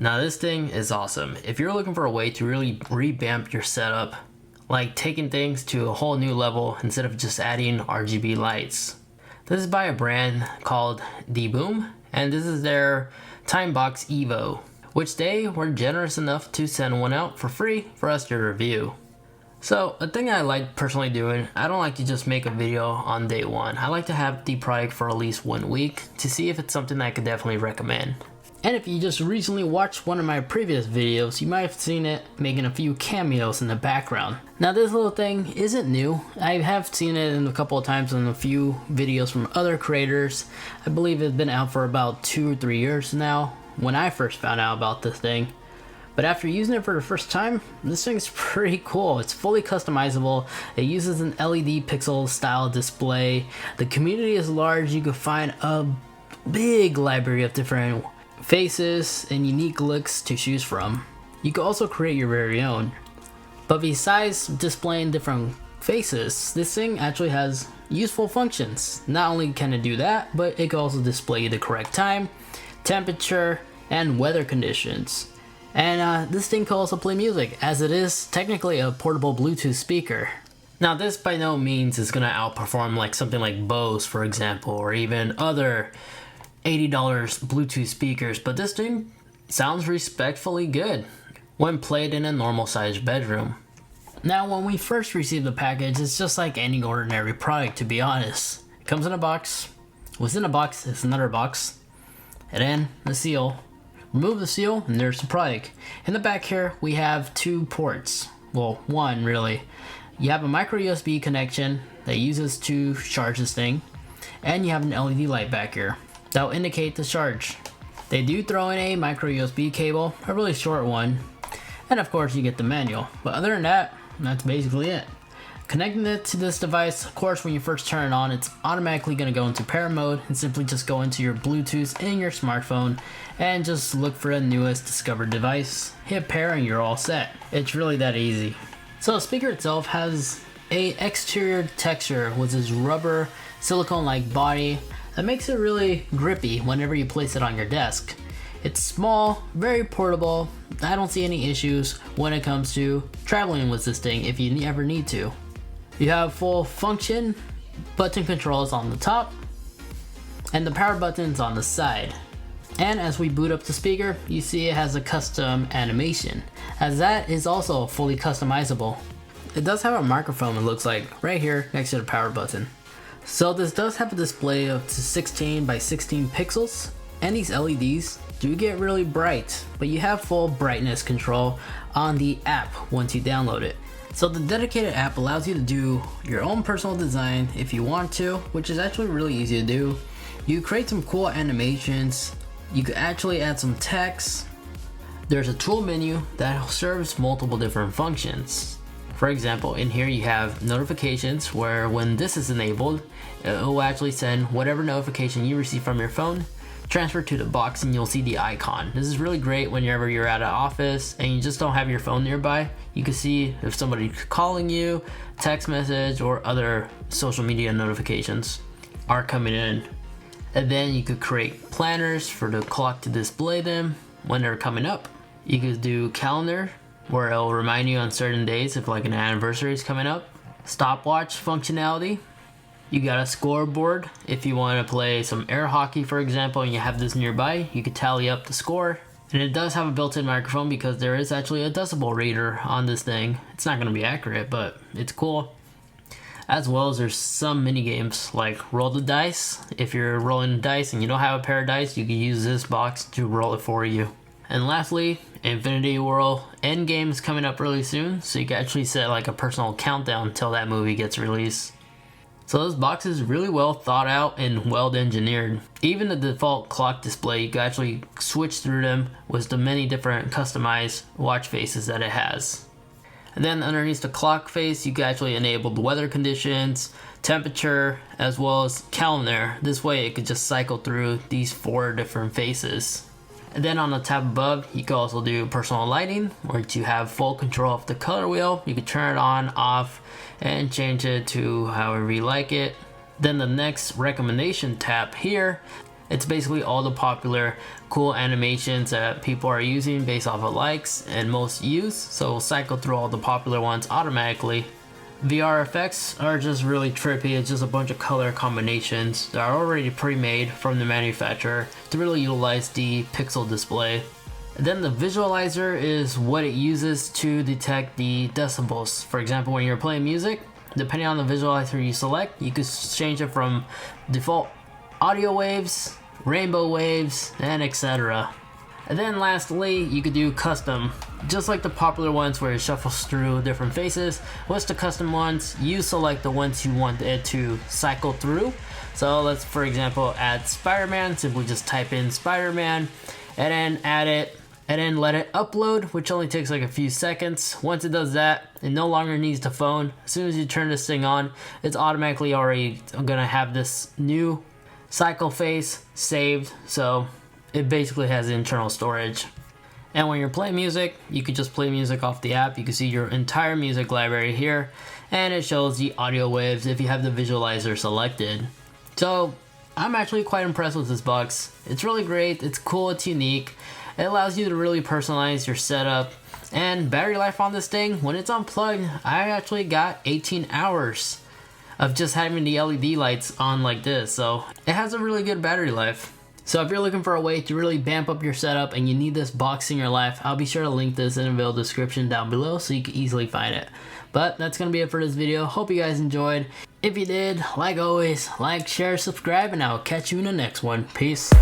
Now this thing is awesome. If you're looking for a way to really revamp your setup, like taking things to a whole new level instead of just adding RGB lights. This is by a brand called Divoom, and this is their Timebox Evo, which they were generous enough to send one out for free for us to review. So a thing I like personally doing, I don't like to just make a video on day one. I like to have the product for at least 1 week to see if it's something I could definitely recommend. And if you just recently watched one of my previous videos, you might have seen it making a few cameos in the background. Now this little thing isn't new. I have seen it in a couple of times in a few videos from other creators. I believe it's been out for about 2 or 3 years now when I first found out about this thing. But after using it for the first time, this thing's pretty cool. It's fully customizable. It uses an LED pixel style display. The community is large. You can find a big library of different faces and unique looks to choose from. You can also create your very own. But besides displaying different faces, this thing actually has useful functions. Not only can it do that, but it can also display the correct time, temperature, and weather conditions. And this thing can also play music, as it is technically a portable Bluetooth speaker. Now this by no means is going to outperform like something like Bose, for example, or even other $80 Bluetooth speakers, but this thing sounds respectfully good when played in a normal sized bedroom. Now when we first received the package, it's just like any ordinary product, to be honest. It comes in a box, within a box is another box, and then the seal. Remove the seal and there's the product. In the back here we have 2 ports, well 1 really. You have a micro USB connection that uses to charge this thing, and you have an LED light back here that will indicate the charge. They do throw in a micro USB cable, a really short one, and of course you get the manual. But other than that, that's basically it. Connecting it to this device, of course when you first turn it on, it's automatically going to go into pair mode, and simply just go into your Bluetooth in your smartphone and just look for the newest discovered device, hit pair, and you're all set. It's really that easy. So the speaker itself has a exterior texture with this rubber silicone like body that makes it really grippy whenever you place it on your desk. It's small, very portable. I don't see any issues when it comes to traveling with this thing if you ever need to. You have full function button controls on the top and the power buttons on the side. And as we boot up the speaker, you see it has a custom animation, as that is also fully customizable. It does have a microphone, it looks like, right here next to the power button. So this does have a display of 16 by 16 pixels, and these LEDs do get really bright, but you have full brightness control on the app once you download it. So the dedicated app allows you to do your own personal design if you want to, which is actually really easy to do. You create some cool animations, you could actually add some text. There's a tool menu that serves multiple different functions. For example, in here you have notifications, where when this is enabled, it will actually send whatever notification you receive from your phone, transfer to the box, and you'll see the icon. This is really great whenever you're at an office and you just don't have your phone nearby. You can see if somebody's calling you, text message, or other social media notifications are coming in. And then you could create planners for the clock to display them when they're coming up. You could do calendar, where it'll remind you on certain days if like an anniversary is coming up. Stopwatch functionality. You got a scoreboard. If you want to play some air hockey, for example, and you have this nearby, you could tally up the score. And it does have a built-in microphone because there is actually a decibel reader on this thing. It's not going to be accurate, but it's cool. As well as there's some mini games like roll the dice. If you're rolling dice and you don't have a pair of dice, you can use this box to roll it for you. And lastly, Infinity War Endgame is coming up really soon, so you can actually set like a personal countdown until that movie gets released. So this box is really well thought out and well engineered. Even the default clock display, you can actually switch through them with the many different customized watch faces that it has. And then underneath the clock face, you can actually enable the weather conditions, temperature, as well as calendar. This way it could just cycle through these 4 different faces. And then on the tab above, you can also do personal lighting, where you have full control of the color wheel. You can turn it on, off, and change it to however you like it. Then the next recommendation tab here, It's basically all the popular cool animations that people are using based off of likes and most use, so it'll cycle through all the popular ones automatically. VR effects are just really trippy. It's just a bunch of color combinations that are already pre-made from the manufacturer to really utilize the pixel display. And then the visualizer is what it uses to detect the decibels. For example, when you're playing music, depending on the visualizer you select, you could change it from default audio waves, rainbow waves, and etc. And then lastly, you could do custom. Just like the popular ones where it shuffles through different faces, what's the custom ones? You select the ones you want it to cycle through. So let's, for example, add Spider-Man. Simply just type in Spider-Man and then add it and then let it upload, which only takes like a few seconds. Once it does that, it no longer needs the phone. As soon as you turn this thing on, it's automatically already gonna have this new cycle face saved. So it basically has internal storage. And when you're playing music, you could just play music off the app. You can see your entire music library here, and it shows the audio waves if you have the visualizer selected. So I'm actually quite impressed with this box. It's really great, it's cool, it's unique. It allows you to really personalize your setup. And battery life on this thing, when it's unplugged, I actually got 18 hours of just having the LED lights on like this. So it has a really good battery life. So if you're looking for a way to really vamp up your setup and you need this box in your life, I'll be sure to link this in the video description down below so you can easily find it. But that's going to be it for this video. Hope you guys enjoyed. If you did, like always, like, share, subscribe, and I'll catch you in the next one. Peace.